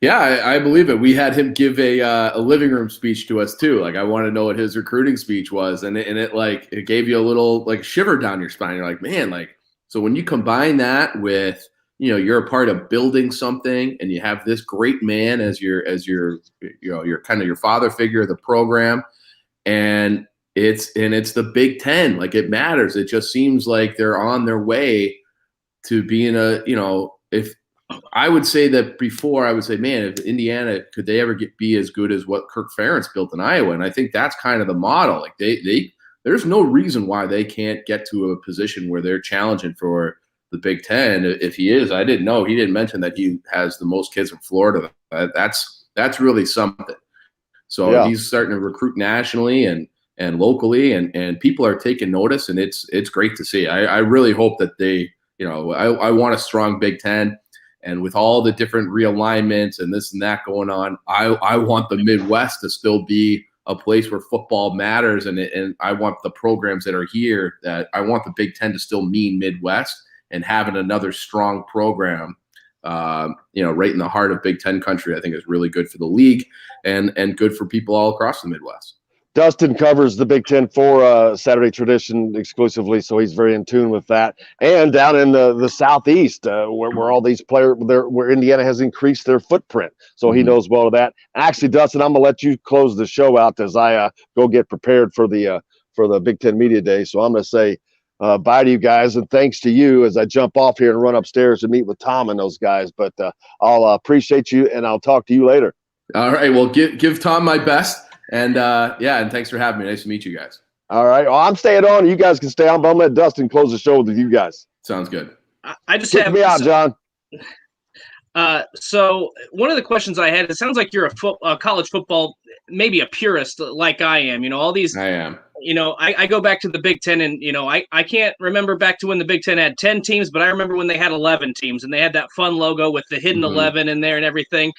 Yeah, I believe it. We had him give a living room speech to us too. Like I want to know what his recruiting speech was, and it gave you a little like shiver down your spine. You're like, man, like so when you combine that with you're a part of building something, and you have this great man as your kind of your father figure of the program, and it's the Big Ten. Like it matters. It just seems like they're on their way to being if. I would say that before I would say, man, if Indiana, could they ever be as good as what Kirk Ferentz built in Iowa? And I think that's kind of the model. Like there's no reason why they can't get to a position where they're challenging for the Big Ten. If he is, I didn't know. He didn't mention that he has the most kids from Florida. That's really something. So yeah. He's starting to recruit nationally and locally, and people are taking notice, and it's great to see. I really hope that they, I want a strong Big Ten. And with all the different realignments and this and that going on, I want the Midwest to still be a place where football matters. And I want the programs that are here, that I want the Big Ten to still mean Midwest, and having another strong program, right in the heart of Big Ten country, I think is really good for the league and good for people all across the Midwest. Dustin covers the Big Ten for Saturday Tradition exclusively, so he's very in tune with that. And down in the Southeast, where all these players, where Indiana has increased their footprint, so he knows well of that. Actually, Dustin, I'm gonna let you close the show out as I go get prepared for the Big Ten Media Day. So I'm gonna say bye to you guys, and thanks to you as I jump off here and run upstairs to meet with Tom and those guys. But I'll appreciate you, and I'll talk to you later. All right. Well, give Tom my best. And and thanks for having me. Nice to meet you guys. All right. Well, I'm staying on. You guys can stay on, but I'm going to let Dustin close the show with you guys. Sounds good. I just Kick me out, John. So one of the questions I had, it sounds like you're a college football, maybe a purist like I am. All these. I am. I go back to the Big Ten, and I can't remember back to when the Big Ten had 10 teams, but I remember when they had 11 teams, and they had that fun logo with the hidden 11 in there and everything.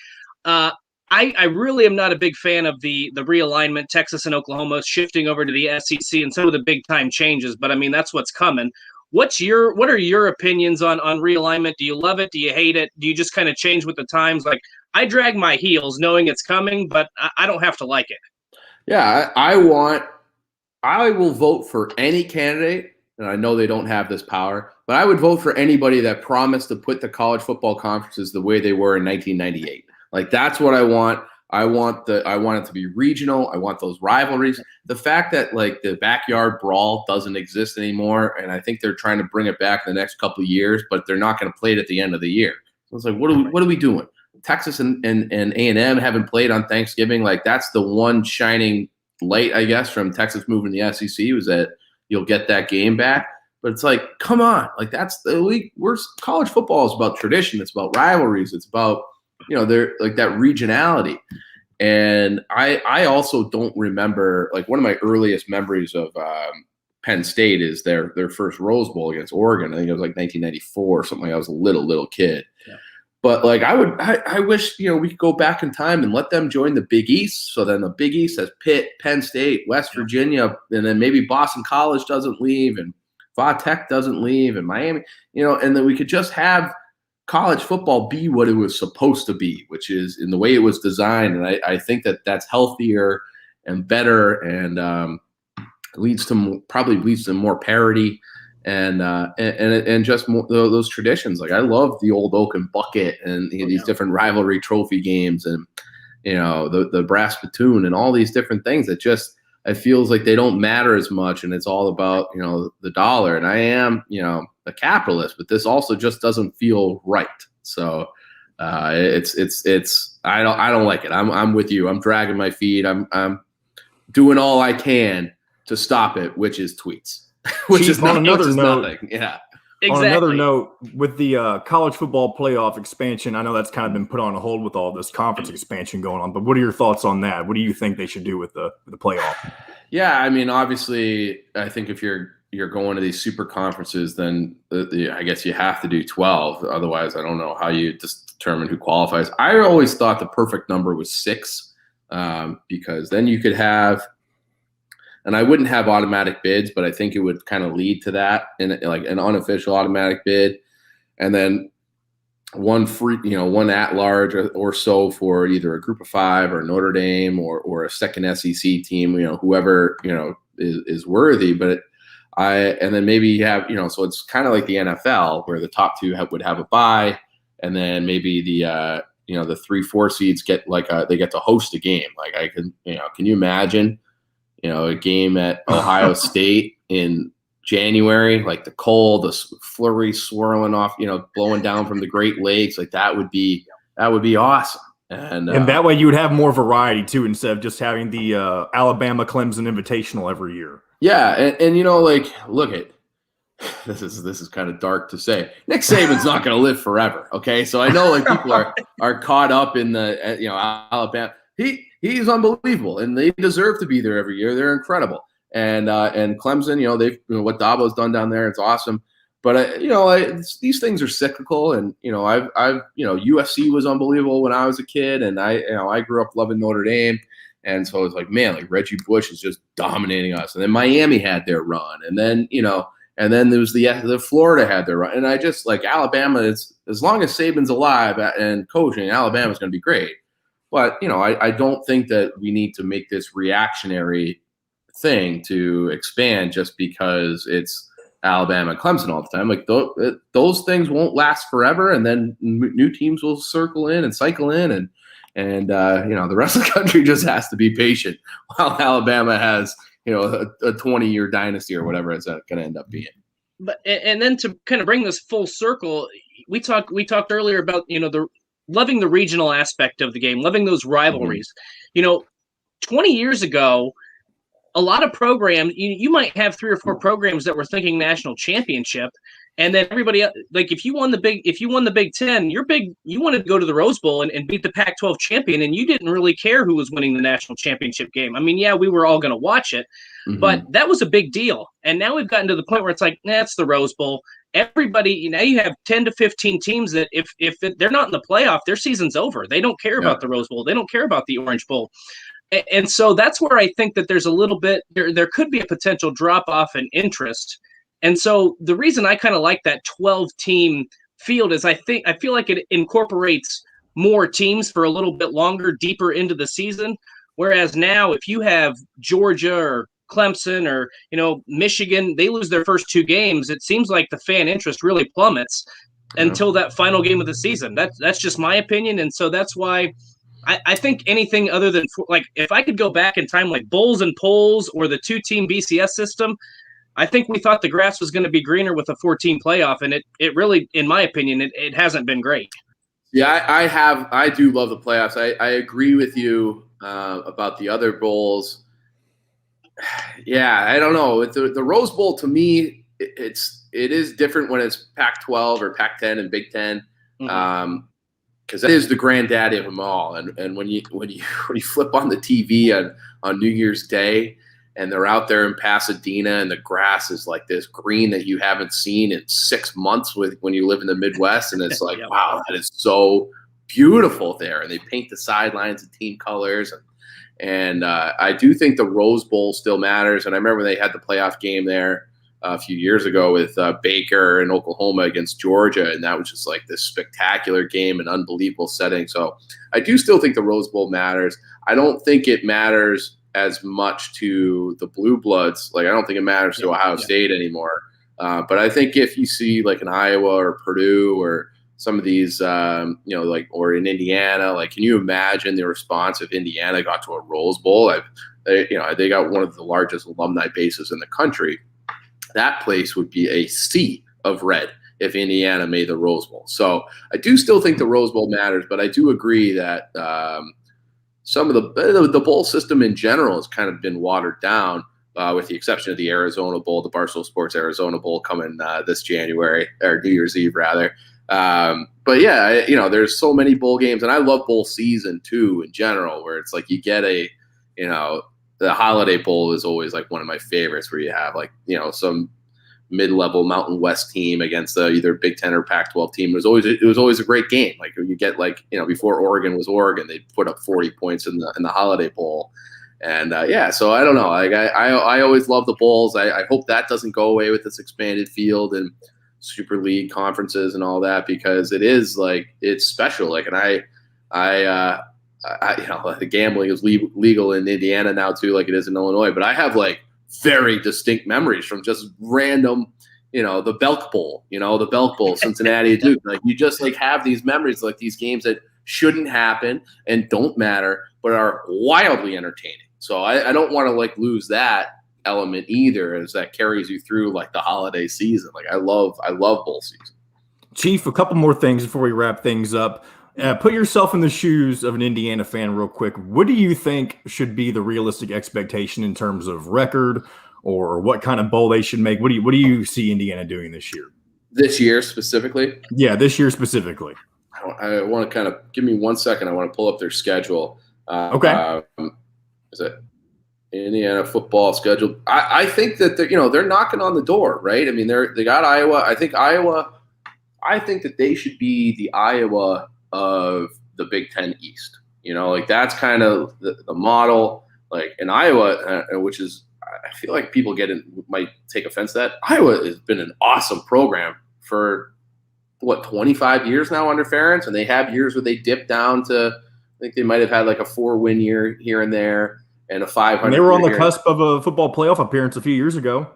I really am not a big fan of the realignment, Texas and Oklahoma shifting over to the SEC and some of the big time changes. But I mean, that's what's coming. What are your opinions on realignment? Do you love it? Do you hate it? Do you just kind of change with the times? Like I drag my heels knowing it's coming, but I don't have to like it. Yeah, I want I will vote for any candidate, and I know they don't have this power, but I would vote for anybody that promised to put the college football conferences the way they were in 1998. Like, that's what I want. I want it to be regional. I want those rivalries. The fact that like the backyard brawl doesn't exist anymore, and I think they're trying to bring it back in the next couple of years, but they're not going to play it at the end of the year. So it's like, what are we doing? Texas and A&M haven't played on Thanksgiving. Like, that's the one shining light, I guess, from Texas moving to the SEC, was that you'll get that game back. But it's like, come on, like, that's the league. College football is about tradition. It's about rivalries. It's about, they're like that regionality. And I also don't remember, like, one of my earliest memories of Penn State is their first Rose Bowl against Oregon. I think it was like 1994 or something. I was a little kid. Yeah. But like, I wish, we could go back in time and let them join the Big East. So then the Big East has Pitt, Penn State, West Virginia, and then maybe Boston College doesn't leave, and Va Tech doesn't leave, and Miami, and then we could just have college football be what it was supposed to be, which is in the way it was designed. And I think that that's healthier and better, and probably leads to more parity and just more, those traditions. Like, I love the old Oaken bucket and these different rivalry trophy games, and the brass spittoon and all these different things that just, it feels like they don't matter as much, and it's all about the dollar. And I am a capitalist, but this also just doesn't feel right. So it's I don't like it. I'm with you. I'm dragging my feet. I'm doing all I can to stop it, which is tweets. Which Chief, is on another note, nothing. Yeah. Exactly. On another note, with the college football playoff expansion, I know that's kind of been put on hold with all this conference expansion going on. But what are your thoughts on that? What do you think they should do with the playoff? Yeah, I mean, obviously, I think if you're going to these super conferences, then I guess you have to do 12. Otherwise, I don't know how you just determine who qualifies. I always thought the perfect number was 6, because then you could have. And I wouldn't have automatic bids, but I think it would kind of lead to that, in like an unofficial automatic bid, and then one free, one at large or so for either a group of 5 or Notre Dame or a second SEC team, whoever is worthy. But and then maybe you have, so it's kind of like the NFL where the top 2 would have a bye, and then maybe the the 3-4 seeds get they get to host a game. Like, I can can you imagine? A game at Ohio State in January, like the cold, the flurry swirling off, blowing down from the Great Lakes, like that would be awesome. And that way you would have more variety too, instead of just having the Alabama Clemson Invitational every year. Yeah, and like, look at this is kind of dark to say. Nick Saban's not going to live forever. Okay, so I know like people are caught up in the Alabama. He's unbelievable, and they deserve to be there every year. They're incredible, and Clemson, they've what Dabo's done down there, it's awesome. But these things are cyclical, and I've USC was unbelievable when I was a kid, and I grew up loving Notre Dame, and so it's like, man, like Reggie Bush is just dominating us, and then Miami had their run, and then and then there was the Florida had their run, and I just like Alabama. It's as long as Saban's alive and coaching, Alabama's going to be great. But, I don't think that we need to make this reactionary thing to expand just because it's Alabama and Clemson all the time. Like, those things won't last forever, and then new teams will circle in and cycle in, and the rest of the country just has to be patient while Alabama has, a 20-year dynasty or whatever it's going to end up being. But and then to kind of bring this full circle, we talked earlier about loving the regional aspect of the game, loving those rivalries. 20 years ago, a lot of programs, you might have 3 or 4 programs that were thinking national championship, and then everybody else, like if you won the Big Ten, you wanted to go to the Rose Bowl and beat the Pac-12 champion, and you didn't really care who was winning the national championship game. I mean, yeah, we were all going to watch it, but that was a big deal. And now we've gotten to the point where it's like, it's the Rose Bowl. Everybody, now you have 10 to 15 teams that if they're not in the playoff, their season's over. They don't care about the Rose Bowl. They don't care about the Orange Bowl. And so that's where I think that there's a little bit, there could be a potential drop off in interest. And so the reason I kind of like that 12-team field is I feel like it incorporates more teams for a little bit longer, deeper into the season. Whereas now, if you have Georgia or Clemson or, Michigan, they lose their first 2 games, it seems like the fan interest really plummets until that final game of the season. That's just my opinion. And so that's why I think anything other than, like, if I could go back in time, like bowls and polls or the 2-team BCS system, I think we thought the grass was going to be greener with a 4-team playoff. And it really, in my opinion, it hasn't been great. Yeah, I do love the playoffs. I agree with you about the other bowls. Yeah, I don't know. The Rose Bowl, to me, it is different when it's Pac-12 or Pac-10 and Big Ten, because that is the granddaddy of them all. And when you flip on the TV on New Year's Day, and they're out there in Pasadena, and the grass is like this green that you haven't seen in 6 months when you live in the Midwest, and it's like, wow, that is so beautiful there. And they paint the sidelines in team colors, and I do think the Rose Bowl still matters. And I remember they had the playoff game there a few years ago with Baker and Oklahoma against Georgia, and that was just like this spectacular game, an unbelievable setting. So I do still think the Rose Bowl matters. I don't think it matters as much to the Blue Bloods. Like, I don't think it matters to Ohio State anymore. But I think if you see like an Iowa or Purdue or some of these, or in Indiana, like, can you imagine the response if Indiana got to a Rose Bowl? They got one of the largest alumni bases in the country. That place would be a sea of red if Indiana made the Rose Bowl. So I do still think the Rose Bowl matters, but I do agree that some of the bowl system in general has kind of been watered down, with the exception of the Arizona Bowl, the Barstool Sports Arizona Bowl coming this January, or New Year's Eve rather. But yeah, there's so many bowl games, and I love bowl season too in general, where it's like you get the Holiday Bowl is always like one of my favorites, where you have like, some mid-level Mountain West team against either Big Ten or Pac-12 team. It was always a great game. Like, you get before Oregon was Oregon, they put up 40 points in the Holiday Bowl. And so I don't know. Like, I always love the bowls. I hope that doesn't go away with this expanded field and Super League conferences and all that, because it is like, it's special. Like, and I the gambling is legal in Indiana now too, like it is in Illinois. But I have like very distinct memories from just random, the Belk Bowl, Cincinnati, Duke. Like, you just like have these memories, like these games that shouldn't happen and don't matter, but are wildly entertaining. So I don't want to like lose that element either, as that carries you through like the holiday season. Like, I love bowl season. Chief, a couple more things before we wrap things up. Put yourself in the shoes of an Indiana fan real quick. What do you think should be the realistic expectation in terms of record, or what kind of bowl they should make? What do you see Indiana doing this year? This year specifically? Yeah, this year specifically. I want to kind of give me 1 second. I want to pull up their schedule. Okay. Is it Indiana football schedule? I think that they're knocking on the door, right? I mean, they got Iowa. I think that they should be the Iowa of the Big Ten East. Like, that's kind of the model. Like, in Iowa, which is, I feel like people might take offense to that. Iowa has been an awesome program for 25 years now under Ferentz, and they have years where they dip down to, I think they might have had like a 4-win year here and there, and a 500. And they were on the cusp of a football playoff appearance a few years ago.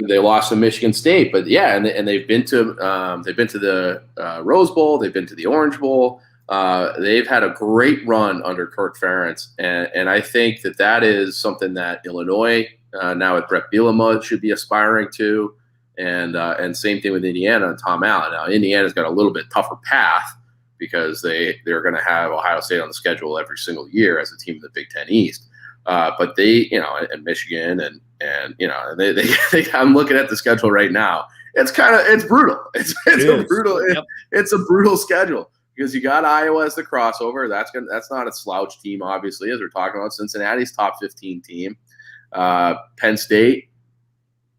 They lost to Michigan State, but yeah, and they've been to the Rose Bowl, they've been to the Orange Bowl. They've had a great run under Kirk Ferentz, and I think that is something that Illinois, now with Brett Bielema, should be aspiring to, and same thing with Indiana and Tom Allen. Now, Indiana's got a little bit tougher path because they're going to have Ohio State on the schedule every single year as a team in the Big Ten East. But they, and Michigan and I'm looking at the schedule right now. It's brutal. It's a brutal schedule, because you got Iowa as the crossover. That's not a slouch team, obviously, as we're talking about. Cincinnati's top 15 team. Penn State.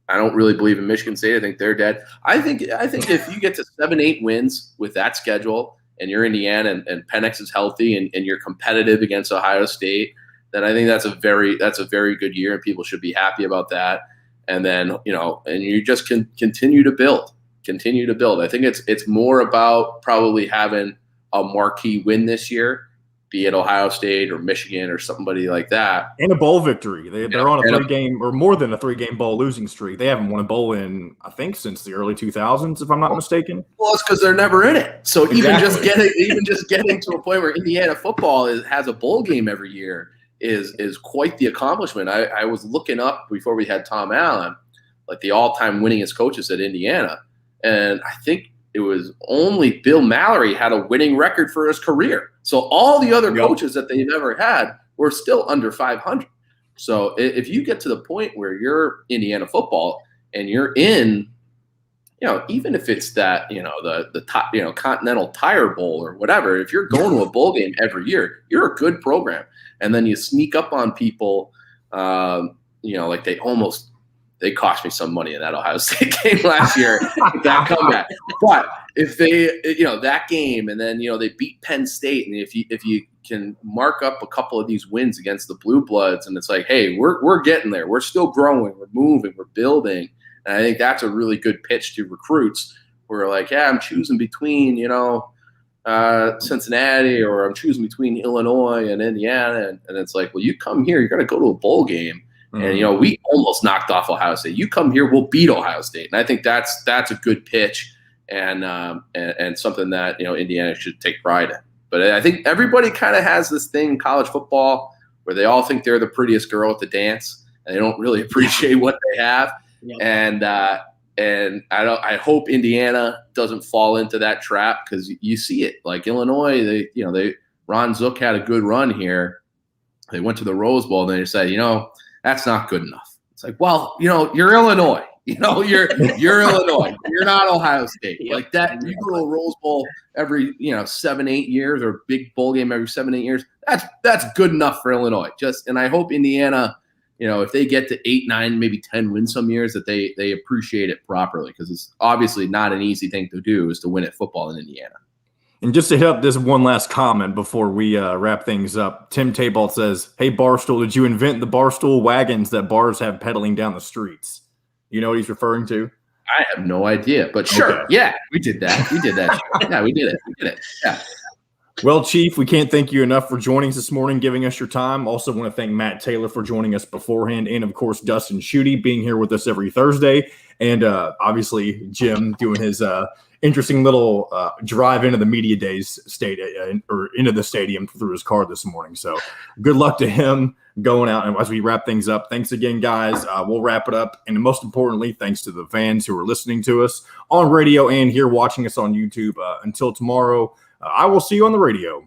I don't really believe in Michigan State. I think they're dead. I think if you get to 7-8 wins with that schedule, and you're Indiana and Penix is healthy and you're competitive against Ohio State, then I think that's a very good year, and people should be happy about that. And then, and you just can continue to build. I think it's more about probably having a marquee win this year be it Ohio State or Michigan or somebody like that. And a bowl victory. They're on a 3-game or more than a 3-game bowl losing streak. They haven't won a bowl in, I think, since the early 2000s, if I'm not mistaken. Well, it's because they're never in it. So even just getting to a point where Indiana football has a bowl game every year is quite the accomplishment. I was looking up before we had Tom Allen, like the all-time winningest coaches at Indiana, and I think it was only Bill Mallory had a winning record for his career. So all the other coaches that they've ever had were still under 500. So if you get to the point where you're Indiana football and you're in, even if it's that, the top, Continental Tire Bowl or whatever, if you're going to a bowl game every year, you're a good program. And then you sneak up on people, like they cost me some money in that Ohio State game last year, that comeback. But if they, that game, and then, they beat Penn State, and if you can mark up a couple of these wins against the Blue Bloods, and it's like, hey, we're getting there. We're still growing. We're moving. We're building. And I think that's a really good pitch to recruits. We're like, yeah, I'm choosing between, Cincinnati, or I'm choosing between Illinois and Indiana. And it's like, well, you come here, you're going to go to a bowl game. And, we almost knocked off Ohio State. You come here, we'll beat Ohio State. And I think that's a good pitch and something that, Indiana should take pride in. But I think everybody kind of has this thing in college football where they all think they're the prettiest girl at the dance and they don't really appreciate what they have. And I hope Indiana doesn't fall into that trap, because you see it. Like Illinois, Ron Zook had a good run here. They went to the Rose Bowl, and they said, that's not good enough. It's like, well, you're Illinois. You're Illinois. You're not Ohio State. Like that, you go to a Rose Bowl every 7-8 years, or big bowl game every 7-8 years. That's good enough for Illinois. And I hope Indiana, if they get to 8, 9, maybe 10 wins some years, that they appreciate it properly, because it's obviously not an easy thing to do, is to win at football in Indiana. And just to hit up this one last comment before we wrap things up, Tim Taybalt says, hey, Barstool, did you invent the Barstool wagons that bars have pedaling down the streets? You know what he's referring to? I have no idea, but sure. Okay. Yeah, we did that. Yeah, we did it. Yeah. Well, Chief, we can't thank you enough for joining us this morning, giving us your time. Also want to thank Matt Taylor for joining us beforehand, and, of course, Dustin Schutte being here with us every Thursday, and obviously Jim doing his interesting little drive into the media days or into the stadium through his car this morning. So good luck to him going out. And as we wrap things up, thanks again, guys. We'll wrap it up. And most importantly, thanks to the fans who are listening to us on radio and here watching us on YouTube. Until tomorrow, I will see you on the radio.